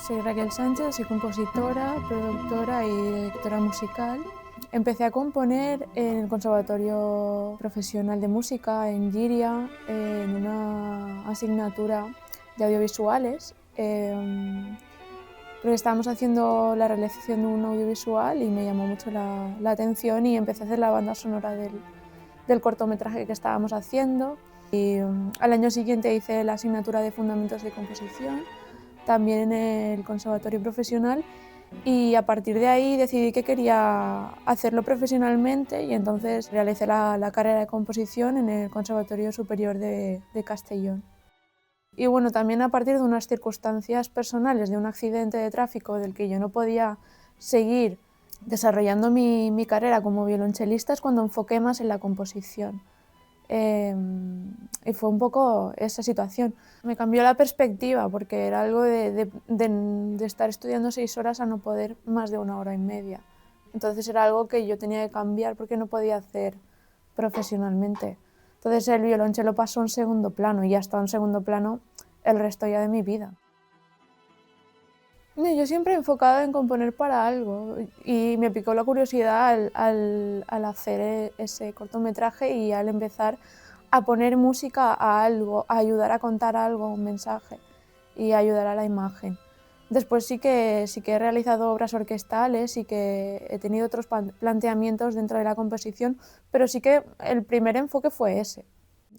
Soy Raquel Sánchez, soy compositora, productora y directora musical. Empecé a componer en el Conservatorio Profesional de Música en Llíria, en una asignatura de audiovisuales, porque estábamos haciendo la realización de un audiovisual y me llamó mucho la atención y empecé a hacer la banda sonora del cortometraje que estábamos haciendo. Y al año siguiente hice la asignatura de Fundamentos de Composición, también en el Conservatorio Profesional, y a partir de ahí decidí que quería hacerlo profesionalmente y entonces realicé la carrera de composición en el Conservatorio Superior de Castellón. Y bueno, también a partir de unas circunstancias personales, de un accidente de tráfico del que yo no podía seguir desarrollando mi carrera como violonchelista, es cuando enfoqué más en la composición. Y fue un poco esa situación. Me cambió la perspectiva porque era algo de estar estudiando 6 horas a no poder más de 1 hora y media. Entonces era algo que yo tenía que cambiar porque no podía hacer profesionalmente. Entonces el violonchelo pasó a un segundo plano y ya está en segundo plano el resto ya de mi vida. Yo siempre he enfocado en componer para algo y me picó la curiosidad al hacer ese cortometraje y al empezar a poner música a algo, a ayudar a contar algo, un mensaje y ayudar a la imagen. Después sí que he realizado obras orquestales y que he tenido otros planteamientos dentro de la composición, pero sí que el primer enfoque fue ese.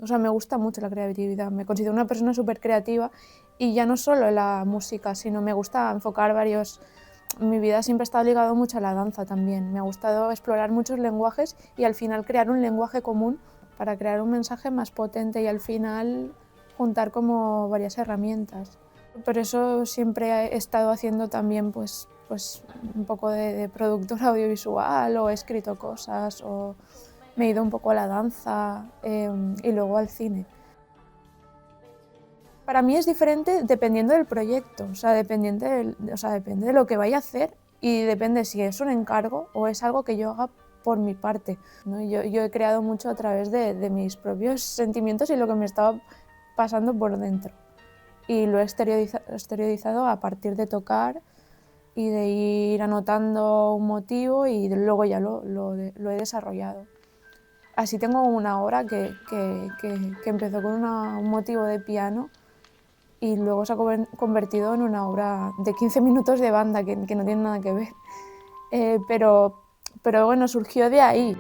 O sea, me gusta mucho la creatividad, me considero una persona súper creativa y ya no solo en la música, sino me gusta enfocar varios... Mi vida siempre ha estado ligado mucho a la danza también, me ha gustado explorar muchos lenguajes y al final crear un lenguaje común para crear un mensaje más potente y al final juntar como varias herramientas. Por eso siempre he estado haciendo también pues un poco de productora audiovisual o he escrito cosas o me he ido un poco a la danza y luego al cine. Para mí es diferente dependiendo del proyecto, o sea, depende de lo que vaya a hacer y depende si es un encargo o es algo que yo haga por mi parte, ¿no? Yo he creado mucho a través de mis propios sentimientos y lo que me estaba pasando por dentro. Y lo he exteriorizado a partir de tocar y de ir anotando un motivo y luego ya lo he desarrollado. Así tengo una obra que empezó con un motivo de piano y luego se ha convertido en una obra de 15 minutos de banda que no tiene nada que ver. Pero bueno, surgió de ahí.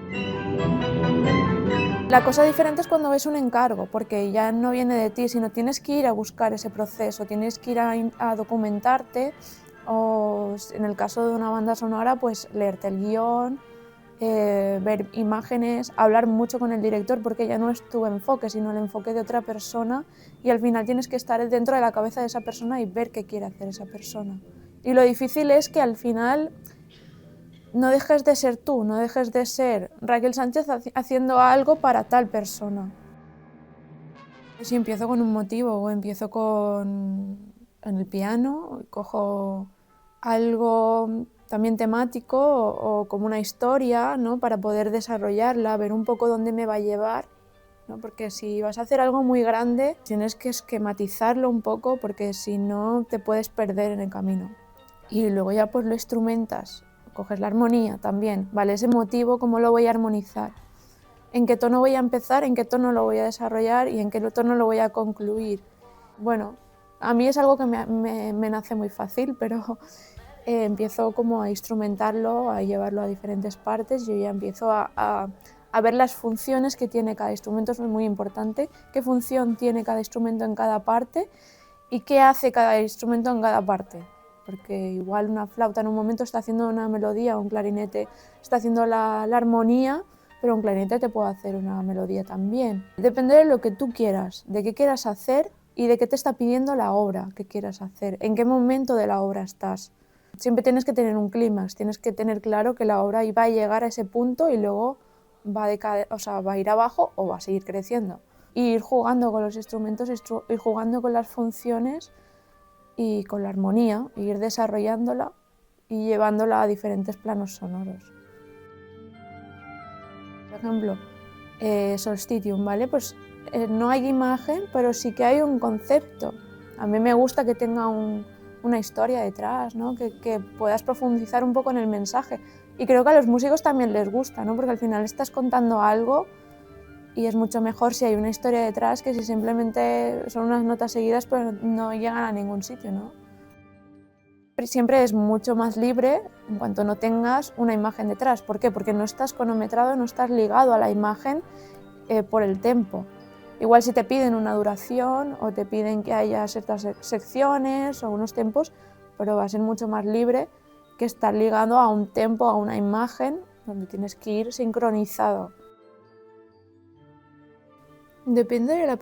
La cosa diferente es cuando ves un encargo, porque ya no viene de ti, sino tienes que ir a buscar ese proceso, tienes que ir a documentarte, o en el caso de una banda sonora, pues leerte el guión, ver imágenes, hablar mucho con el director, porque ya no es tu enfoque, sino el enfoque de otra persona, y al final tienes que estar dentro de la cabeza de esa persona y ver qué quiere hacer esa persona. Y lo difícil es que al final no dejes de ser tú, no dejes de ser Raquel Sánchez haciendo algo para tal persona. Si empiezo con un motivo o empiezo en el piano, cojo algo también temático o como una historia, ¿no? Para poder desarrollarla, ver un poco dónde me va a llevar, ¿no? Porque si vas a hacer algo muy grande tienes que esquematizarlo un poco porque si no te puedes perder en el camino. Y luego ya pues lo instrumentas, coges la armonía también, ¿vale? Ese motivo, ¿cómo lo voy a armonizar? ¿En qué tono voy a empezar? ¿En qué tono lo voy a desarrollar? ¿Y en qué tono lo voy a concluir? Bueno, a mí es algo que me nace muy fácil, pero empiezo como a instrumentarlo, a llevarlo a diferentes partes. Yo ya empiezo a ver las funciones que tiene cada instrumento, es muy importante, qué función tiene cada instrumento en cada parte y qué hace cada instrumento en cada parte. Porque igual una flauta en un momento está haciendo una melodía, un clarinete está haciendo la armonía, pero un clarinete te puede hacer una melodía también. Depende de lo que tú quieras, de qué quieras hacer y de qué te está pidiendo la obra que quieras hacer, en qué momento de la obra estás. Siempre tienes que tener un clímax, tienes que tener claro que la obra va a llegar a ese punto y luego va a ir abajo o va a seguir creciendo. Y ir jugando con los instrumentos, ir jugando con las funciones y con la armonía, e ir desarrollándola y llevándola a diferentes planos sonoros. Por ejemplo, Solstitium, ¿vale? Pues no hay imagen, pero sí que hay un concepto. A mí me gusta que tenga una historia detrás, ¿no? Que puedas profundizar un poco en el mensaje. Y creo que a los músicos también les gusta, ¿no? Porque al final estás contando algo y es mucho mejor si hay una historia detrás que si simplemente son unas notas seguidas pero no llegan a ningún sitio, ¿no? Siempre es mucho más libre en cuanto no tengas una imagen detrás. ¿Por qué? Porque no estás cronometrado, no estás ligado a la imagen por el tempo. Igual si te piden una duración o te piden que haya ciertas secciones o unos tempos, pero va a ser mucho más libre que estar ligado a un tempo, a una imagen, donde tienes que ir sincronizado. Depende de la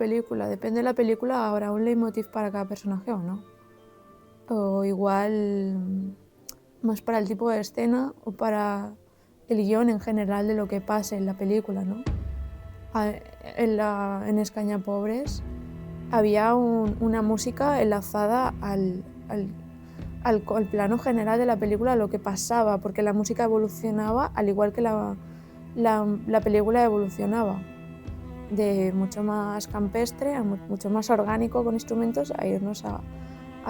película habrá un leitmotiv para cada personaje o no. O igual más para el tipo de escena o para el guión en general de lo que pase en la película, ¿no? En Escañapobres había una música enlazada al plano general de la película, a lo que pasaba, porque la música evolucionaba al igual que la película evolucionaba, de mucho más campestre a mucho más orgánico con instrumentos, a irnos a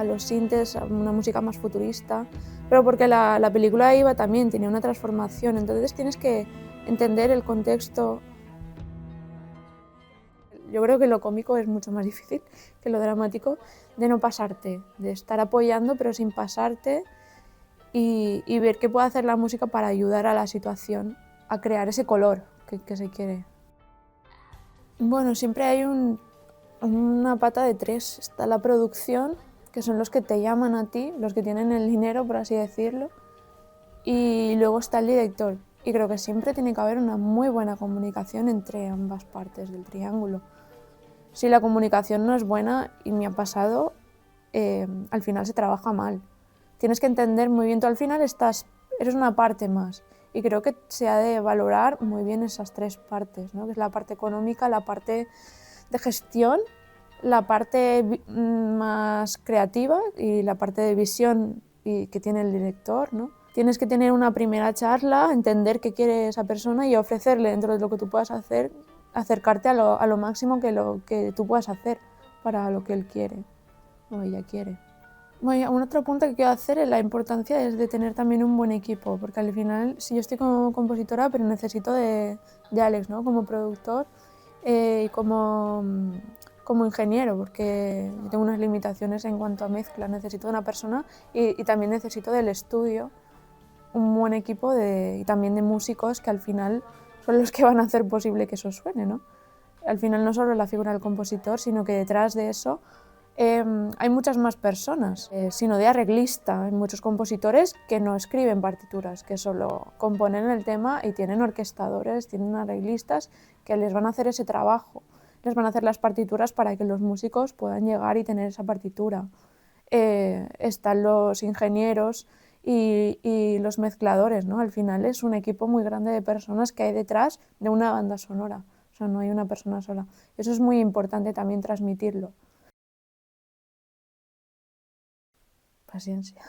los sintes, a una música más futurista, pero porque la película iba también, tenía una transformación, entonces tienes que entender el contexto. Yo creo que lo cómico es mucho más difícil que lo dramático, de no pasarte, de estar apoyando pero sin pasarte y ver qué puede hacer la música para ayudar a la situación, a crear ese color que se quiere. Bueno, siempre hay una pata de tres. Está la producción, que son los que te llaman a ti, los que tienen el dinero, por así decirlo, y luego está el director. Y creo que siempre tiene que haber una muy buena comunicación entre ambas partes del triángulo. Si la comunicación no es buena, y me ha pasado, al final se trabaja mal. Tienes que entender muy bien, tú al final eres una parte más. Y creo que se ha de valorar muy bien esas tres partes, ¿no? Que es la parte económica, la parte de gestión, la parte más creativa y la parte de visión que tiene el director, ¿no? Tienes que tener una primera charla, entender qué quiere esa persona y ofrecerle, dentro de lo que tú puedas hacer, acercarte a lo máximo que tú puedas hacer para lo que él quiere o ella quiere. Bueno, un otro punto que quiero hacer es la importancia de tener también un buen equipo, porque al final, si yo estoy como compositora, pero necesito de Alex, ¿no? Como productor y como ingeniero, porque yo tengo unas limitaciones en cuanto a mezcla, necesito de una persona y también necesito del estudio, un buen equipo y también de músicos que al final son los que van a hacer posible que eso suene, ¿no? Al final no solo la figura del compositor, sino que detrás de eso hay muchas más personas, sino de arreglista. Hay muchos compositores que no escriben partituras, que solo componen el tema y tienen orquestadores, tienen arreglistas que les van a hacer ese trabajo, les van a hacer las partituras para que los músicos puedan llegar y tener esa partitura. Están los ingenieros y los mezcladores, ¿no? Al final es un equipo muy grande de personas que hay detrás de una banda sonora, o sea, no hay una persona sola. Eso es muy importante también transmitirlo. Paciencia.